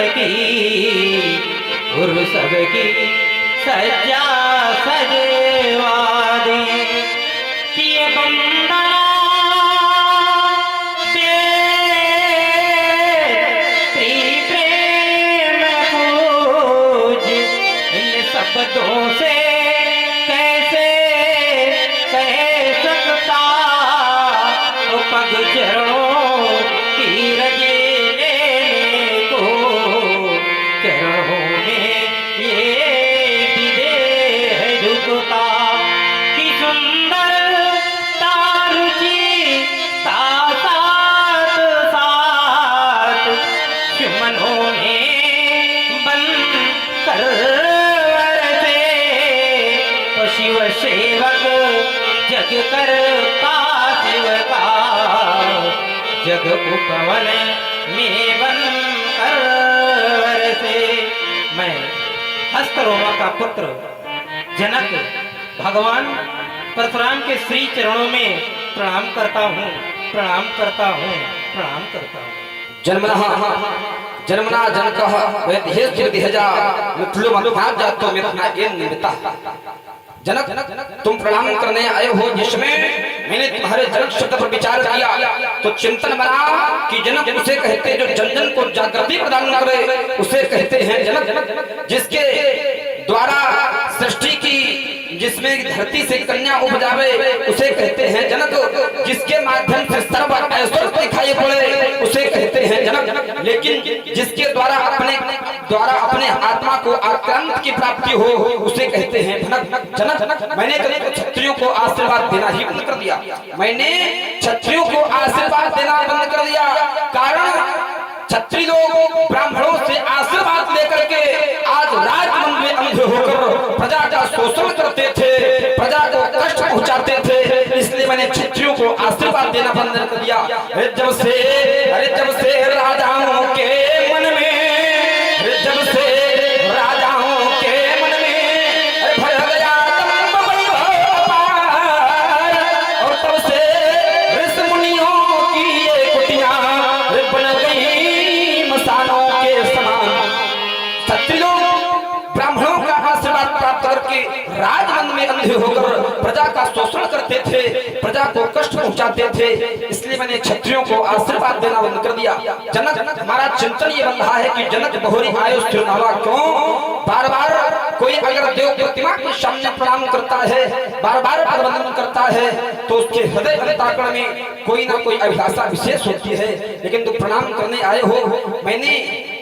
की गुरु सबकी सज्जा सजवादी किए बंदना दे प्रेम पूज इन शब्दों से कैसे कह सकता वो पग चरणों की रजे लेने को चरणों में ये विदे है झुकता कि सुंदर तारुचि साथ साथ सुमनों में बन कर से तो शिव सेवक जग करता शिव का जग उपवन में बन कर से मैं हस्तरोमा का पुत्र जनक भगवान परशुराम के श्री चरणों में प्रणाम करता हूँ, प्रणाम करता हूँ, प्रणाम करता हूँ। जन्मना जन्मना जनकः वैदेहजा मिथुलो मध्याजा तो मिथुना एन निमित्ता। जनक तुम प्रणाम करने आए हो, जिसमें मैंने तुम्हारे जनक शब्द पर विचार किया तो चिंतन बना कि जनक उसे कहते जो जन जन को जागृति प्रदान करे, उसे कहते हैं जनक। जिसके द्वारा सृष्टि की जिसमें धरती से कन्या उपजावे उसे कहते हैं जनक। जिसके माध्यम से सर्व ऐश्वर्य दिखाई पड़े उसे कहते हैं जनक। लेकिन जिसके द्वारा अपने आत्मा को आक्रांत की प्राप्ति हो उसे कहते हैं जनक। मैंने तो क्षत्रियों को आशीर्वाद देना ही बंद कर दिया, मैंने क्षत्रियों को आशीर्वाद देना बंद कर दिया। कारण क्षत्रिय लोग ब्राह्मणों से आशीर्वाद लेकर के आज राजमंद में अंधे होकर प्रजा का शोषण करते थे, प्रजा को कष्ट पहुंचाते थे। इसलिए मैंने क्षत्रियों को आशीर्वाद देना बंद कर दिया। जब से राजाओं के मन में, जब से राजाओं के मन में भर गया और तब से ऋषि मुनियों की ये कुटियां बन गई मसानों के समान। क्षत्रियों ब्राह्मणों का आशीर्वाद प्राप्त करके राजमंद में अंधे होकर प्रजा का शोषण करते थे, प्रजा को कष्ट पहुंचाते थे। इसलिए मैंने क्षत्रियों को आशीर्वाद देना बंद कर दिया। जनक हमारा चिंतन ये बन रहा है कि जनक बहुरी आयु स्थिरनावा क्यों बार बार कोई अगर देव प्रतिमा के सामने प्रणाम करता है, बार बार वंदन करता है तो उसके हृदय अंतःकरण में कोई ना कोई अभिलाषा विशेष होती है। लेकिन तुम प्रणाम करने आए हो, मैंने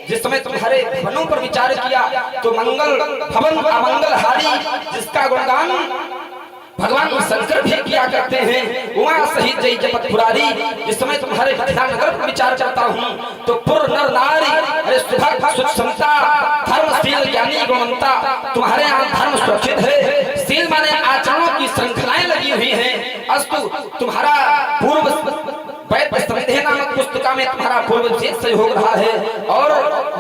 जिस समय तुम्हारे भवनों पर विचार किया तो मंगल भवन अमंगलहारी जिसका गुणगान भगवान शंकर भी किया करते हैं, उमा सहित जय जपत पुरारी। इस समय तुम्हारे नगर पर विचार करता हूँ तो पुर नर नारी अरे सुभग सुक्षमता धर्मशील ज्ञानी गुणवंता। तुम्हारे यहाँ धर्म सुरक्षित है, शील माने आचरणों की श्रृंखलाएं लगी हुई हैं। अस्तु तुम्हारा पूर्व वैद संदेह नामक पुस्तिका में तुम्हारा पूर्व विशेष सहयोग रहा है। और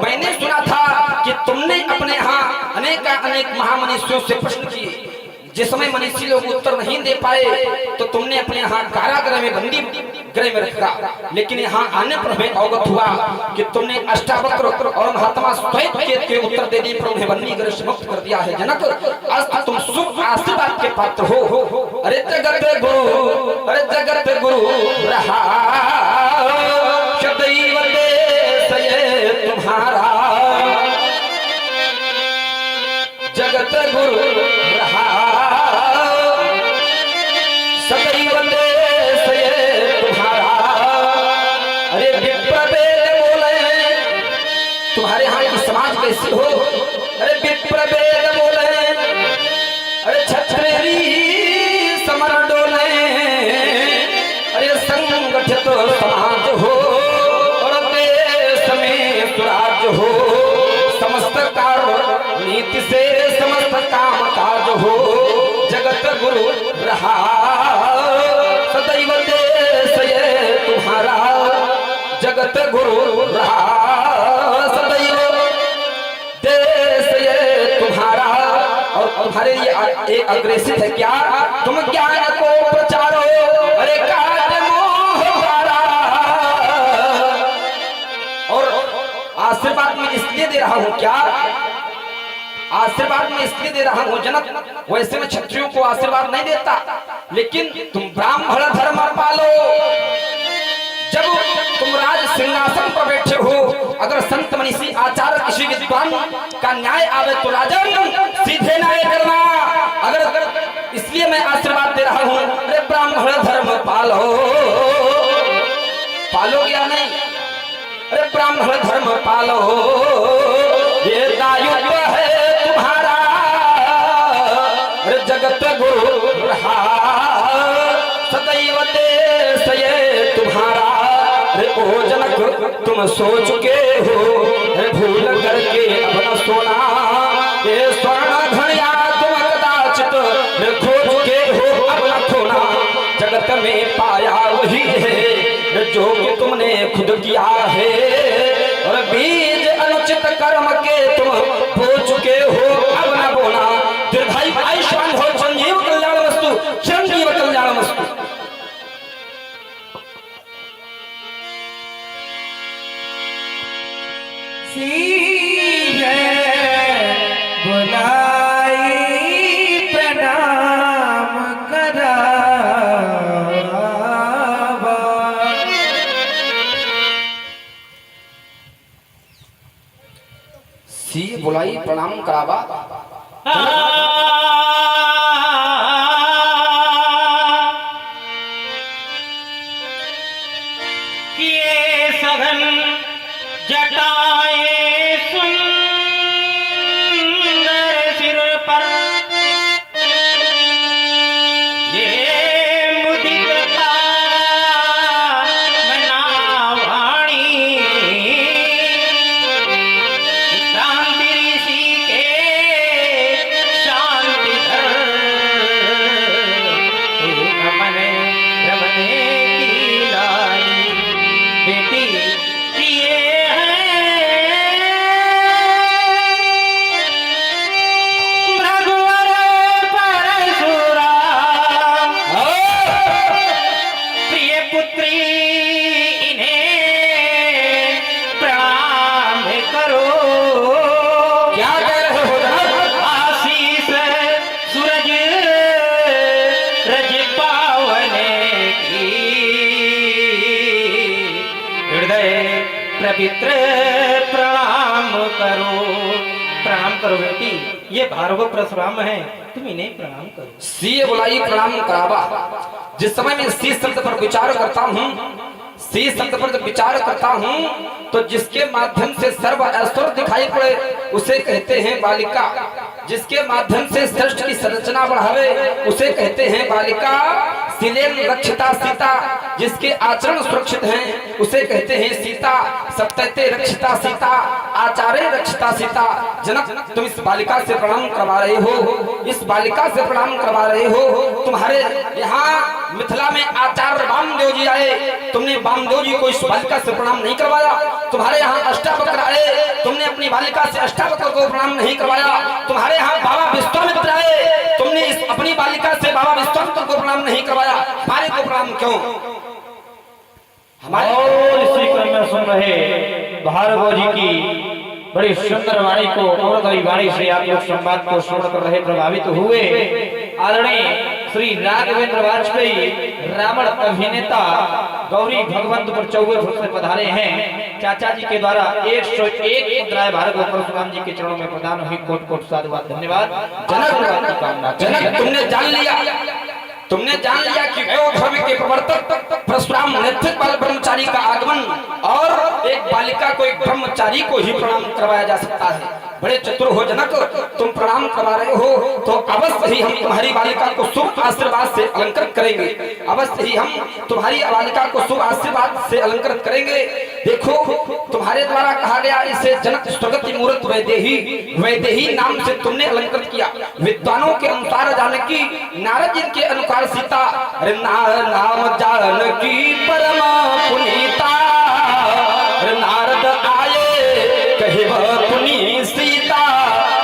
मैंने सुना था कि तुमने अपने यहाँ अनेक महामनीषियों से प्रश्न किए, जिस समय मनीषी लोग उत्तर नहीं दे पाए तो तुमने अपने यहाँ कारागृह में बंदी गृह में रखा। लेकिन यहाँ आने पर हमें अवगत हुआ कि तुमने अष्टावक्र और महात्मा श्वेत के उत्तर देने पर उन्हें बंदी गृह से मुक्त कर दिया है। जनक आज तुम शुभ आशीर्वाद के पात्र हो। अरे जगत गुरु रहा सदैव देश ये तुम्हारा, जगत गुरु रहा सदैव देश ये तुम्हारा। अरे विप्र वेद बोले तुम्हारे यहाँ की समाज कैसी हो। अरे विप्र वेद बोले, अरे क्षत्रिय समर डोले, अरे संगठित समाज हो और देश में सुराज हो। समस्त कार्य नीति से समस्त काम काज हो, जगत गुरु रहा सदैव देश ये तुम्हारा, जगत गुरु रहा सदैव देश ये तुम्हारा। और तुम्हारे लिए एक अग्रेसित है क्या, तुम ज्ञान को प्रचारो अरे काट मोह भरा। और आशीर्वाद में इसलिए रहा हूँ क्या? आशीर्वाद मैं इसलिए दे रहा हूँ जनक, वैसे मैं क्षत्रियों को आशीर्वाद नहीं देता, लेकिन तुम ब्राह्मण धर्म पालो। जब तुम राज सिंहासन पर बैठे हो, अगर संत मनीषी आचार्य किसी विद्वान का न्याय आवे तो राजन सीधे न्याय करना। अगर इसलिए मैं आशीर्वाद दे रहा हूँ, अरे ब्राह्मण धर्म पालो। पालो या नहीं? अरे ब्राह्मण धर्म पालो, ये दायित्व है तुम्हारा, जगत गुरु रहा सदैव देश ये तुम्हारा। ओ जनक तुम सोच के हो, भूल करके अब न सोना, ये स्वर्ण धनिया तुम कदाचित खोज के हो अब न खोना। जगत में पाया वही है जो कि तुमने खुद किया है, और बीज अनुचित कर्म के तुम बो चुके हो अब न बोना। दीर्घायु आयुष्मान हो, संजीव कल्याण वस्तु, चिरंजीव कल्याण वस्तु। बुलाई प्रणाम करावा, सी बुलाई प्रणाम करावा। किए सघन जटाए सुंदर सिर पर, ये मुदित मनावाणी, क्रांति ऋषि के शांति धर, रमने रमने की लाली बेटी किए पवित्र प्रणाम करो। प्रणाम करो बेटी, ये भार्गव परशुराम है, तुम इन्हें प्रणाम करो। सी बुलाई प्रणाम करावा। जिस समय मैं सी शब्द पर विचार करता हूँ, सी शब्द पर जब विचार करता हूँ, तो जिसके माध्यम से सर्व ऐश्वर्य दिखाई पड़े उसे कहते हैं बालिका। जिसके माध्यम से सृष्टि की संरचना बढ़ावे उसे कहते हैं बालिका। शिलेन रक्षिता सीता, जिसके आचरण सुरक्षित हैं उसे कहते हैं सीता। सप्तते रक्षिता सीता, आचार्य रक्षिता सीता। जनक तुम इस बालिका से प्रणाम करवा रहे हो, इस बालिका से प्रणाम करवा रहे हो। तुम्हारे यहाँ मिथिला में आचार्य वामदेव जी आए, तुमने वामदेव जी को इस बालिका से प्रणाम नहीं करवाया। तुम्हारे यहाँ अष्टावक्र आए, तुमने अपनी बालिका से अष्टावक्र को प्रणाम नहीं करवाया। तुम्हारे यहाँ बाबा विश्वामित्र आए, तुमने इस अपनी बालिका से बाबा विश्वामित्र को प्रणाम नहीं करवाया। हमारे को प्रणाम क्यों? हमारे और इसी क्रम में सुन रहे भार्गव जी की बड़ी सुंदर वाणी को, अमृतमयी वाणी से आप लोग संवाद को श्रवण कर रहे, प्रभावित हुए। आदरणीय श्री राघवेंद्र वाजपेयी रावण अभिनेता गौरी भगवंतपुर 54 से पधारे हैं। चाचा जी के द्वारा 101 मुद्राएं भार्गव परशुराम जी के चरणों में प्रदान हुई। कोट कोट साधुवाद, धन्यवाद। जनक तुमने जान लिया कि वैव धर्म के प्रवर्तक परशुराम नेतृत्व वाले ब्रह्मचारी का आगमन, और एक बालिका को एक ब्रह्मचारी को ही प्रणाम करवाया जा सकता है। बड़े चतुर हो जनक, तुम प्रणाम करवा रहे हो तो अवश्य ही हम तुम्हारी बालिका को शुभ आशीर्वाद से अलंकृत करेंगे। अवश्य ही हम तुम्हारी बालिका को शुभ आशीर्वाद से अलंकृत करेंगे। देखो तुम्हारे द्वारा कहा गया, इसे जनक स्वगति मूर्त वैदेही, वैदेही नाम से तुमने अलंकृत किया। विद्वानों के अनुसार जानकी, नारद जी के अनुसार सीता। अरे नाम जानकी परम पुनीता, नारद आए कहे वह पुनी सीता।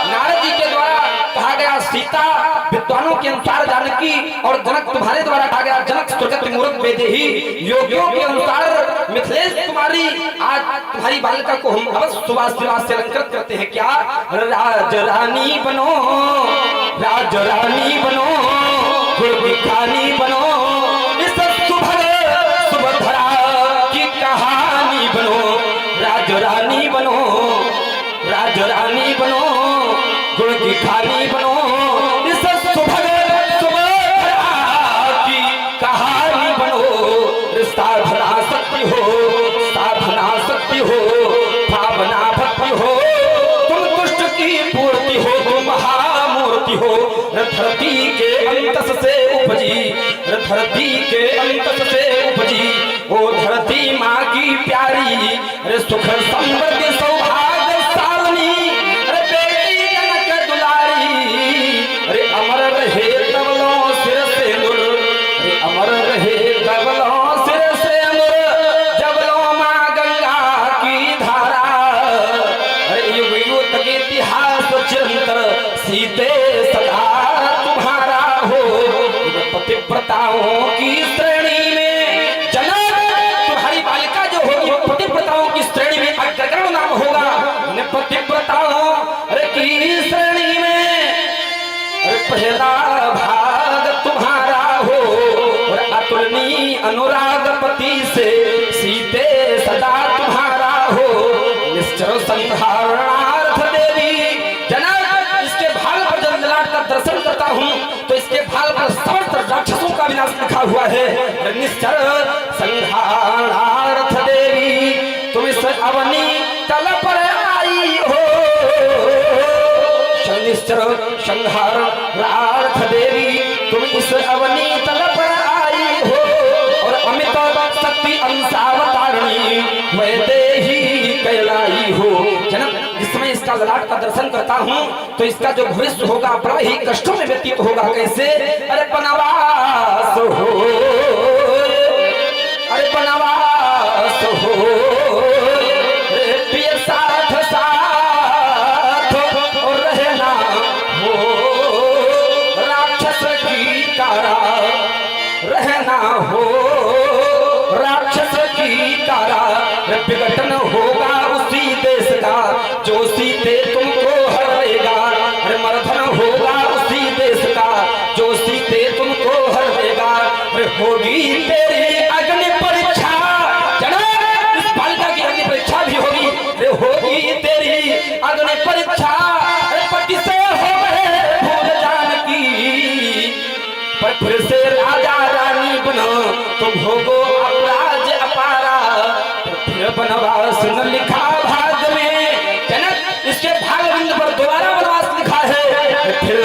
नारद जी के द्वारा कहा गया सीता, विद्वानों के अनुसार जानकी, और जनक तुम्हारे द्वारा कहा गया जनक स्वगति मूर्त वैदेही। योगियों के अनुसार मिथिलेश कुमारी, आज तुम्हारी बालिका को हम अवश्य सुबह से अलंकृत करते हैं। क्या राज रानी बनो, राज रानी बनो, गुरबिखानी बनो, इस सुभद्रा की कहानी बनो। राज रानी बनो, राज रानी बनो, गुण की खानी बनो, इस सुभद्रा की कहानी बनो। रिश्ता भरा सकती हो, साधना सकती हो, भावना भक्ति हो, तुम दुष्ट की पूर्ति हो, तुम महामूर्ति हो। धरती के अंतस से उपजी, धरती के अंतस से उपजी, ओ धरती माँ की प्यारी, अरे सुख समृद्धि सौभाग्य सालनी, अरे बेटी जनक दुलारी। अरे अमर रहे तबलों सिर से नूर, अरे अमर रहे तबलों सिर से नूर, जबलों माँ गंगा की धारा। अरे युग युग तक इतिहास चिरंतर सीते सदा तुम्हारा हो। पतिव्रताओं की श्रेणी में जनक तुम्हारी बालिका जो होगी पतिव्रताओं की श्रेणी में अग्रगण्य नाम होगा। पतिव्रताओं अरे की श्रेणी में अरे पहला भाग तुम्हारा हो। और अतुलनीय अनुराग पति से सीते सदा तुम्हारा हो। निश्चर संहारणार्थ देवी जनक, इसके भाल पर जब ललाट का दर्शन करता हूँ तो इसके भाल पर समस्त राक्षसों का विनाश लिखा हुआ है। निश्चर संहारणार्थ देवी तुम इस अवनी तल पर आई हो। निश्चर संहारणार्थ देवी तुम इस अवनी तल पर आई हो। और अमित शक्ति अंशावतारिणी वैदेही कहलाई हो। जनक, जिसमें इसका ललाट का दर्शन करता हूँ तो इसका जो भविष्य होगा बड़ा ही कष्टों में व्यतीत होगा। कैसे? अरे बनवास हो, अरे बनवास हो, प्रिय साथ साथ और रहना हो, राक्षस की कारा रहना हो, राक्षस की कारा। विघटन होगा उसी देश का जो सीते तुमको हरेगा। अरे मर्दन होगा उसी देश का जो सीते तुमको हरेगा। अरे होगी तेरी अग्नि परीक्षा जनक, इस बालिका की अग्नि परीक्षा भी होगी। अरे होगी तेरी अग्नि परीक्षा, अरे पति से हो गए भूल जानकी, पर फिर से राजा रानी बनो तुम होगो अपराज अपारा। फिर बनवास न लिखा भाग में जनक, इसके भाग बिंद पर दोबारा बनवास लिखा है। फिर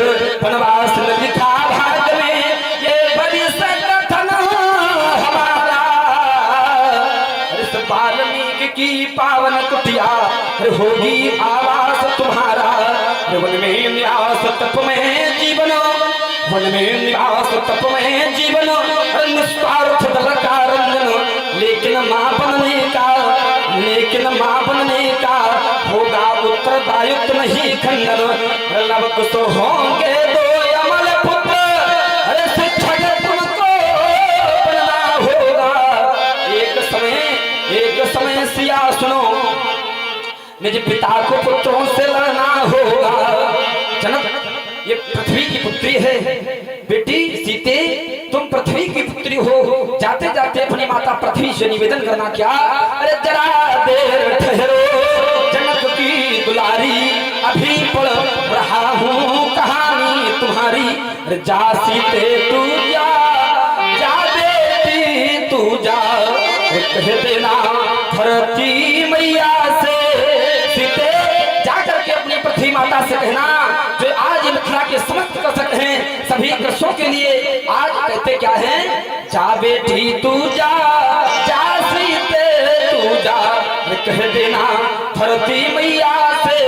बनवास न लिखा भाग में, ये बड़ी संगठन हमारा। इस वाल्मीकि की पावन कुटिया होगी आवास तुम्हारा। वन में न्यास तप में जीवन, वन में निवास तप में जीवन, निस्वार्थ दल का रंजन। लेकिन मां बनने का, लेकिन मां बनने का होगा उत्तरदायित्व नहीं खंडन। लव कुछ होंगे दो अमल पुत्र, अरे शिक्षक तुमको बनना होगा। एक समय सिया सुनो, निज पिता को पुत्रों से लड़ना होगा। जनक, ये पृथ्वी की पुत्री है। बेटी सीते, तुम पृथ्वी की पुत्री हो। जाते जाते अपनी माता पृथ्वी से निवेदन करना क्या? अरे जरा देर ठहरो जनक की दुलारी, अभी पढ़ रहा हूँ कहानी तुम्हारी। अरे जा सीते तू जा, जा बेटी तू जा, कह देना धरती मैया से। सीते जाकर के अपनी पृथ्वी माता से कहना, जो आज मिथिला के समस्त कसक हैं सभी कृष्णों के लिए आज कहते क्या हैं? जा बेटी तू जा, जा सीते तू जा, कह देना धरती मैया से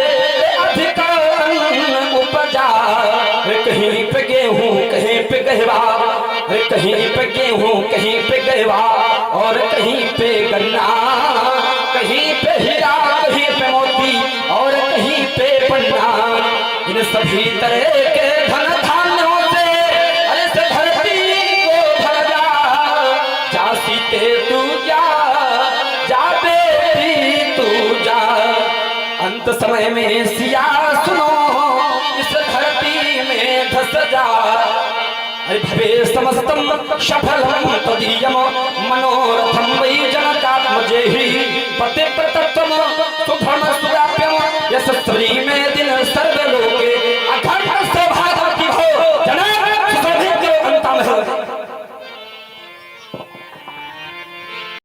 अधिक उपजा। कहीं पे गेहूं कहीं पे गहवा, कहीं पे गेहूं कहीं पे गहवा, और कहीं पे गन्ना, कहीं पे हीरा, कहीं पे मोती, और कहीं पे पन्ना। इन सभी तरह के धन धान्यों से अरे से धरती को भर जा। जा सीते तू जा, अंत समय में सिया सुनो इस धरती में धस जा, अरे भवे समस्तम सफल